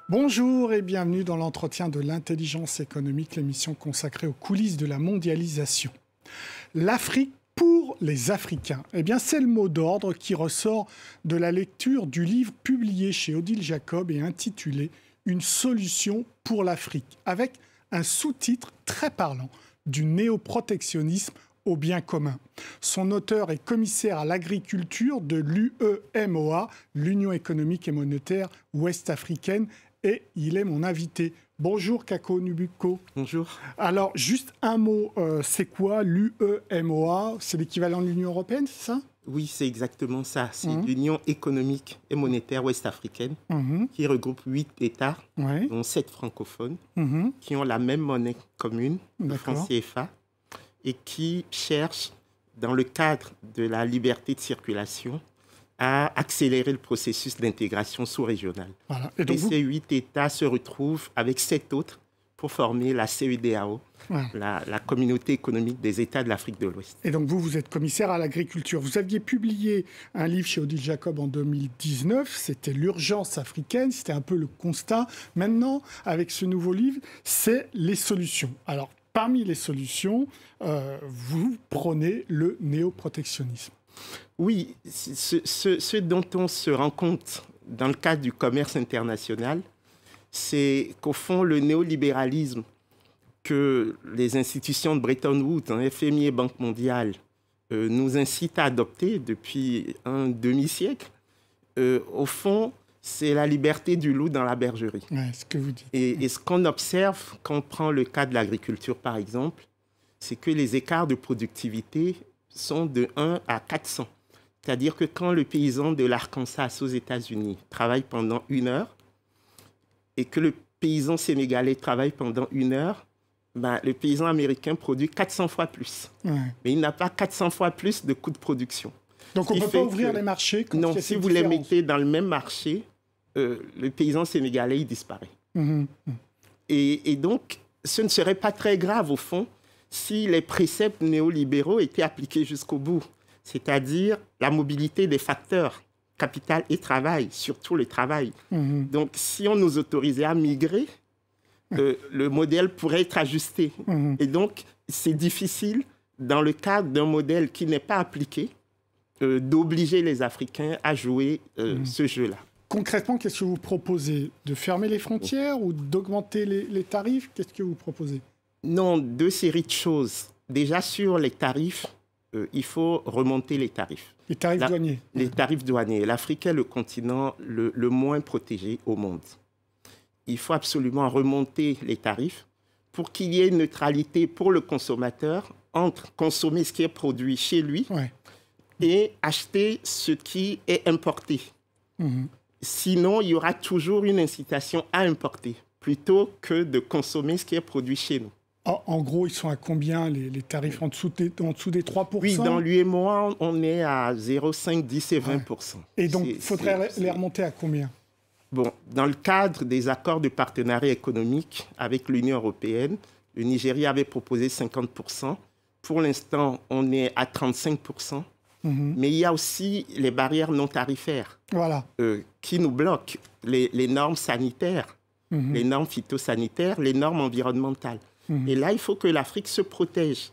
Bonjour et bienvenue dans l'entretien de l'intelligence économique, l'émission consacrée aux coulisses de la mondialisation. L'Afrique pour les Africains, c'est le mot d'ordre qui ressort de la lecture du livre publié chez Odile Jacob et intitulé « Une solution pour l'Afrique » avec un sous-titre très parlant du néoprotectionnisme au bien commun. Son auteur est commissaire à l'agriculture de l'UEMOA, l'Union économique et monétaire ouest-africaine, et il est mon invité. Bonjour Kako Nubuko. Bonjour. Alors, juste un mot, c'est quoi l'UEMOA? C'est l'équivalent de l'Union européenne, c'est ça? Oui, c'est exactement ça. C'est l'Union économique et monétaire ouest-africaine qui regroupe 8 États, dont 7 francophones, qui ont la même monnaie commune, le franc CFA, et qui cherchent, dans le cadre de la liberté de circulation, à accélérer le processus d'intégration sous-régionale. Voilà. Et ces 8 États se retrouvent avec 7 autres pour former la CEDEAO, la communauté économique des États de l'Afrique de l'Ouest. Et donc vous êtes commissaire à l'agriculture. Vous aviez publié un livre chez Odile Jacob en 2019, c'était l'urgence africaine, c'était un peu le constat. Maintenant, avec ce nouveau livre, c'est les solutions. Alors, parmi les solutions, vous prenez le néoprotectionnisme. Oui, ce dont on se rend compte dans le cadre du commerce international, c'est qu'au fond, le néolibéralisme que les institutions de Bretton Woods, FMI et Banque mondiale, nous incitent à adopter depuis un demi-siècle, au fond, c'est la liberté du loup dans la bergerie. Ouais, ce que vous dites. Et ce qu'on observe quand on prend le cas de l'agriculture, par exemple, c'est que les écarts de productivité sont de 1 à 400. C'est-à-dire que quand le paysan de l'Arkansas aux États-Unis travaille pendant 1 heure et que le paysan sénégalais travaille pendant 1 heure, le paysan américain produit 400 fois plus. Mais il n'a pas 400 fois plus de coûts de production. Donc on ne peut pas ouvrir les marchés quand non, il y a si vous les mettez dans le même marché, le paysan sénégalais, il disparaît. Et donc, ce ne serait pas très grave, au fond, si les préceptes néolibéraux étaient appliqués jusqu'au bout. C'est-à-dire la mobilité des facteurs, capital et travail, surtout le travail. Donc, si on nous autorisait à migrer, le modèle pourrait être ajusté. Et donc, c'est difficile, dans le cadre d'un modèle qui n'est pas appliqué, d'obliger les Africains à jouer ce jeu-là. Concrètement, qu'est-ce que vous proposez? De fermer les frontières ou d'augmenter les tarifs? Qu'est-ce que vous proposez? Non, 2 séries de choses. Déjà, sur les tarifs, il faut remonter les tarifs. Les tarifs douaniers. Les tarifs douaniers. L'Afrique est le continent le moins protégé au monde. Il faut absolument remonter les tarifs pour qu'il y ait une neutralité pour le consommateur entre consommer ce qui est produit chez lui et acheter ce qui est importé. Sinon, il y aura toujours une incitation à importer plutôt que de consommer ce qui est produit chez nous. En gros, ils sont à combien les tarifs en dessous des 3%? Oui, dans l'UEMOA, on est à 0,5, 10 et 20%. Et donc, il faudrait les remonter à combien? Bon, dans le cadre des accords de partenariat économique avec l'Union européenne, le Nigeria avait proposé 50%. Pour l'instant, on est à 35%. Mais il y a aussi les barrières non tarifaires qui nous bloquent, les normes sanitaires, les normes phytosanitaires, les normes environnementales. Et là, il faut que l'Afrique se protège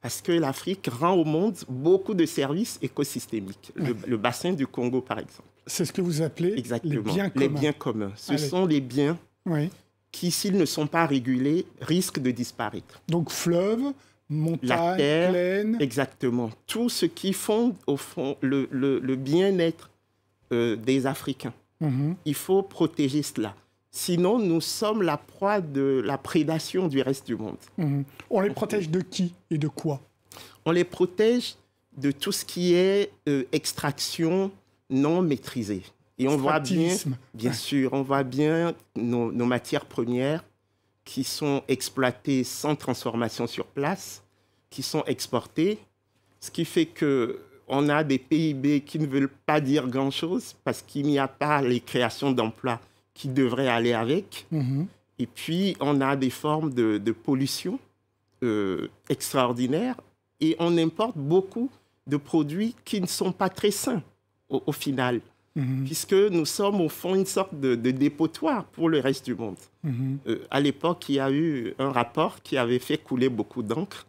parce que l'Afrique rend au monde beaucoup de services écosystémiques. Le bassin du Congo, par exemple. C'est ce que vous appelez les biens communs. Ce sont les biens qui, s'ils ne sont pas régulés, risquent de disparaître. Donc fleuves, montagnes, la terre, plaines. Exactement. Tout ce qui fonde, au fond, le bien-être des Africains. Il faut protéger cela. Sinon, nous sommes la proie de la prédation du reste du monde. On les protège de qui et de quoi? On les protège de tout ce qui est extraction non maîtrisée. Et on voit bien sûr, on voit bien nos matières premières qui sont exploitées sans transformation sur place, qui sont exportées, ce qui fait qu'on a des PIB qui ne veulent pas dire grand-chose parce qu'il n'y a pas les créations d'emplois qui devraient aller avec. Et puis, on a des formes de pollution extraordinaires et on importe beaucoup de produits qui ne sont pas très sains au final. puisque nous sommes au fond une sorte de dépotoir pour le reste du monde. À l'époque, il y a eu un rapport qui avait fait couler beaucoup d'encre,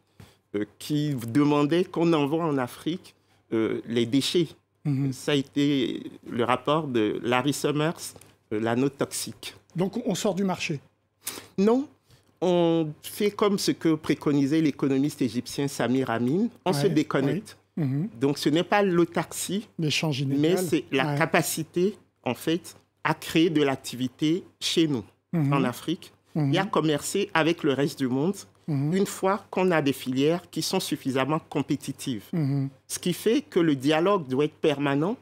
qui demandait qu'on envoie en Afrique les déchets. Ça a été le rapport de Larry Summers, l'anneau toxique. Donc on sort du marché? Non, on fait comme ce que préconisait l'économiste égyptien Samir Amin, on se déconnecte. Donc ce n'est pas l'autarcie, mais c'est la capacité, en fait, à créer de l'activité chez nous, en Afrique, et à commercer avec le reste du monde, une fois qu'on a des filières qui sont suffisamment compétitives. Ce qui fait que le dialogue doit être permanent,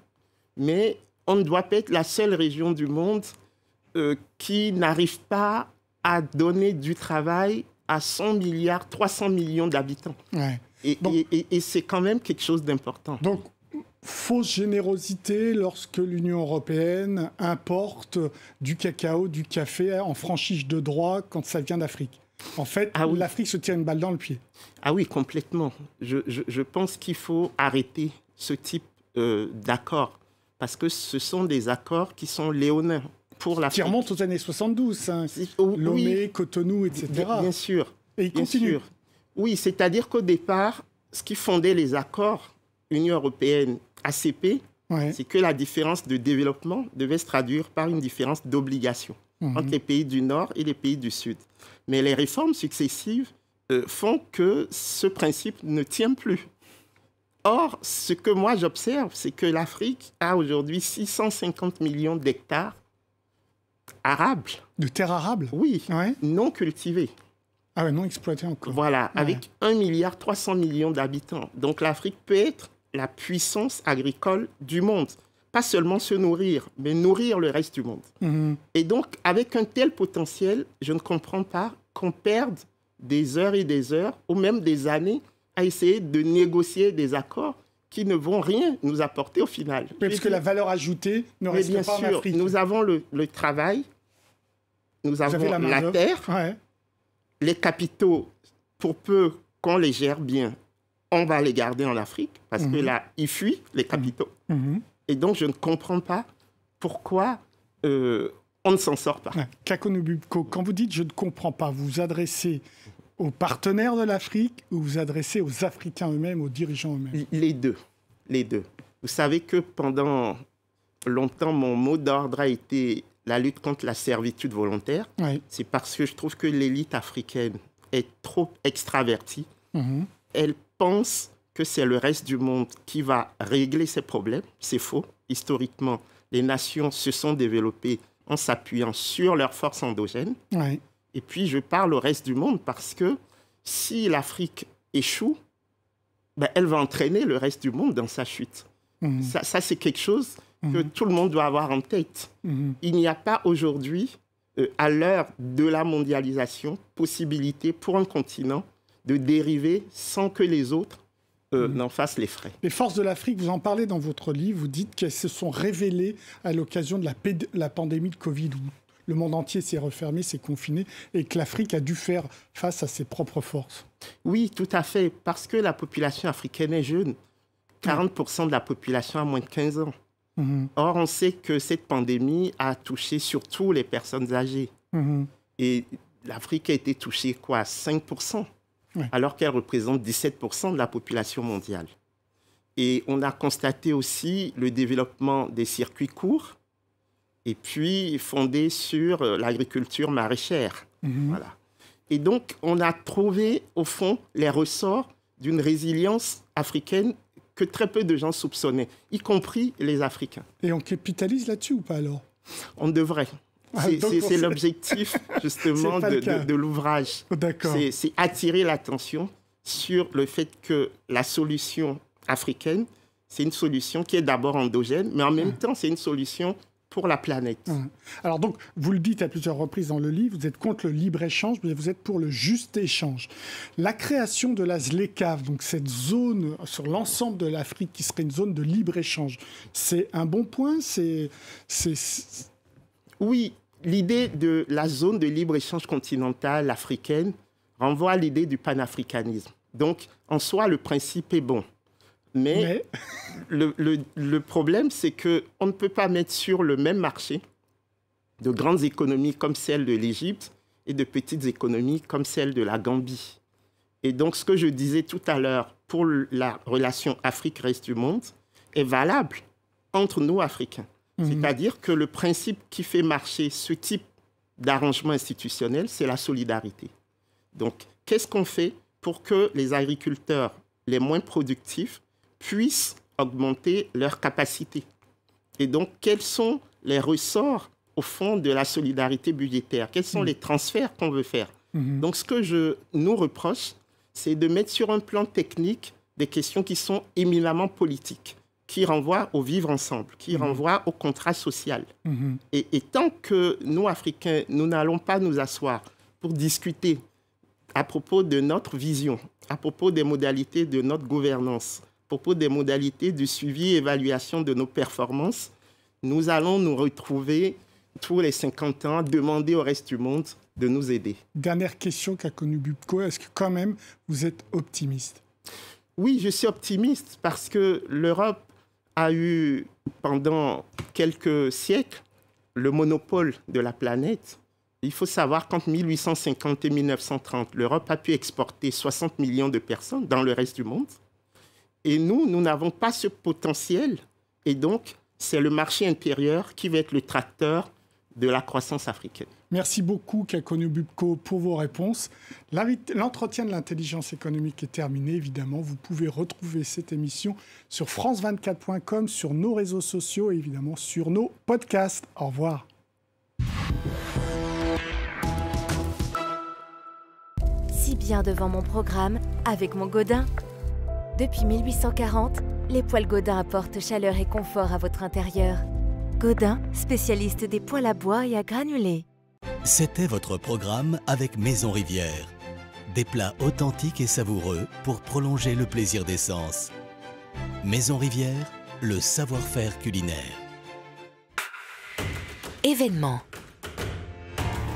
mais on ne doit pas être la seule région du monde qui n'arrive pas à donner du travail à 100 milliards, 300 millions d'habitants. Et c'est quand même quelque chose d'important. Donc, fausse générosité lorsque l'Union européenne importe du cacao, du café en franchise de droit quand ça vient d'Afrique. En fait, l'Afrique se tire une balle dans le pied. Ah oui, complètement. Je pense qu'il faut arrêter ce type d'accords, parce que ce sont des accords qui sont léonins pour l'Afrique. Qui remontent aux années 72, hein. Lomé, Cotonou, etc. Bien sûr. Et ils continuent. Oui, c'est-à-dire qu'au départ, ce qui fondait les accords Union européenne ACP, c'est que la différence de développement devait se traduire par une différence d'obligation entre les pays du Nord et les pays du Sud. Mais les réformes successives font que ce principe ne tient plus. Or, ce que moi j'observe, c'est que l'Afrique a aujourd'hui 650 millions d'hectares arables. De terres arables? Oui, non cultivées. Ah ouais, non exploitées encore. Voilà, avec 1,3 milliard d'habitants. Donc l'Afrique peut être la puissance agricole du monde. Pas seulement se nourrir, mais nourrir le reste du monde. Et donc, avec un tel potentiel, je ne comprends pas qu'on perde des heures et des heures, ou même des années, à essayer de négocier des accords qui ne vont rien nous apporter au final. Oui, parce que la valeur ajoutée ne reste pas en Afrique. Nous avons le travail, nous avons la terre, les capitaux, pour peu qu'on les gère bien, on va les garder en Afrique, parce que là, ils fuient, les capitaux. Et donc, je ne comprends pas pourquoi on ne s'en sort pas. Kako Nobubko, quand vous dites « je ne comprends pas », vous vous adressez aux partenaires de l'Afrique ou vous vous adressez aux Africains eux-mêmes, aux dirigeants eux-mêmes? Les deux. Les deux. Vous savez que pendant longtemps, mon mot d'ordre a été la lutte contre la servitude volontaire. C'est parce que je trouve que l'élite africaine est trop extravertie. Elle pense que c'est le reste du monde qui va régler ces problèmes. C'est faux. Historiquement, les nations se sont développées en s'appuyant sur leurs forces endogènes. Et puis, je parle au reste du monde parce que si l'Afrique échoue, elle va entraîner le reste du monde dans sa chute. Ça, c'est quelque chose que tout le monde doit avoir en tête. Il n'y a pas aujourd'hui, à l'heure de la mondialisation, possibilité pour un continent de dériver sans que les autres n'en fassent les frais. Les forces de l'Afrique, vous en parlez dans votre livre, vous dites qu'elles se sont révélées à l'occasion de la pandémie de Covid, où le monde entier s'est refermé, s'est confiné, et que l'Afrique a dû faire face à ses propres forces. Oui, tout à fait, parce que la population africaine est jeune. 40% de la population a moins de 15 ans. Or, on sait que cette pandémie a touché surtout les personnes âgées. Et l'Afrique a été touchée, 5%, alors qu'elle représente 17% de la population mondiale. Et on a constaté aussi le développement des circuits courts, et puis fondé sur l'agriculture maraîchère. Voilà. Et donc, on a trouvé, au fond, les ressorts d'une résilience africaine que très peu de gens soupçonnaient, y compris les Africains. Et on capitalise là-dessus ou pas alors? On devrait. C'est l'objectif, justement, de l'ouvrage. C'est attirer l'attention sur le fait que la solution africaine, c'est une solution qui est d'abord endogène, mais en même temps, c'est une solution pour la planète. Alors donc, vous le dites à plusieurs reprises dans le livre, vous êtes contre le libre-échange, mais vous êtes pour le juste échange. La création de la ZLECAf, donc cette zone sur l'ensemble de l'Afrique qui serait une zone de libre-échange, c'est un bon point? Oui, l'idée de la zone de libre-échange continentale africaine renvoie à l'idée du panafricanisme. Donc, en soi, le principe est bon. Mais le problème, c'est qu'on ne peut pas mettre sur le même marché de grandes économies comme celle de l'Égypte et de petites économies comme celle de la Gambie. Et donc, ce que je disais tout à l'heure pour la relation Afrique-Reste du monde est valable entre nous, Africains. C'est-à-dire que le principe qui fait marcher ce type d'arrangement institutionnel, c'est la solidarité. Donc, qu'est-ce qu'on fait pour que les agriculteurs les moins productifs puissent augmenter leurs capacités? Et donc, quels sont les ressorts, au fond, de la solidarité budgétaire? Quels sont les transferts qu'on veut faire? Donc, ce que je nous reproche, c'est de mettre sur un plan technique des questions qui sont éminemment politiques, qui renvoient au vivre ensemble, qui renvoient au contrat social. Et tant que nous, Africains, nous n'allons pas nous asseoir pour discuter à propos de notre vision, à propos des modalités de notre gouvernance, à propos des modalités du suivi et évaluation de nos performances, nous allons nous retrouver tous les 50 ans, demander au reste du monde de nous aider. Dernière question Kakonou Bubko, est-ce que quand même vous êtes optimiste? Oui, je suis optimiste parce que l'Europe a eu pendant quelques siècles le monopole de la planète. Il faut savoir qu'entre 1850 et 1930, l'Europe a pu exporter 60 millions de personnes dans le reste du monde. Et nous n'avons pas ce potentiel. Et donc, c'est le marché intérieur qui va être le tracteur de la croissance africaine. Merci beaucoup, Kakonou Bubko, pour vos réponses. L'entretien de l'intelligence économique est terminé, évidemment. Vous pouvez retrouver cette émission sur france24.com, sur nos réseaux sociaux et évidemment sur nos podcasts. Au revoir. Si bien devant mon programme, avec mon Gaudin. Depuis 1840, les poêles Gaudin apportent chaleur et confort à votre intérieur. Gaudin, spécialiste des poêles à bois et à granulés. C'était votre programme avec Maison Rivière. Des plats authentiques et savoureux pour prolonger le plaisir des sens. Maison Rivière, le savoir-faire culinaire. Événement.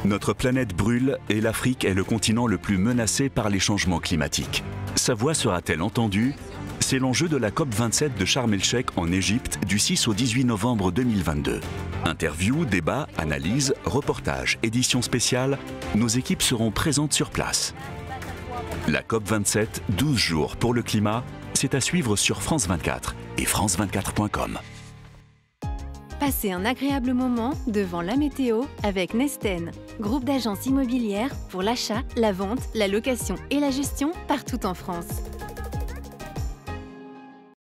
Notre planète brûle et l'Afrique est le continent le plus menacé par les changements climatiques. Sa voix sera-t-elle entendue ? C'est l'enjeu de la COP27 de Sharm el-Sheikh en Égypte du 6 au 18 novembre 2022. Interviews, débats, analyses, reportages, éditions spéciales, nos équipes seront présentes sur place. La COP27, 12 jours pour le climat, c'est à suivre sur France 24 et france24.com. Passez un agréable moment devant la météo avec Nesten, groupe d'agences immobilières pour l'achat, la vente, la location et la gestion partout en France.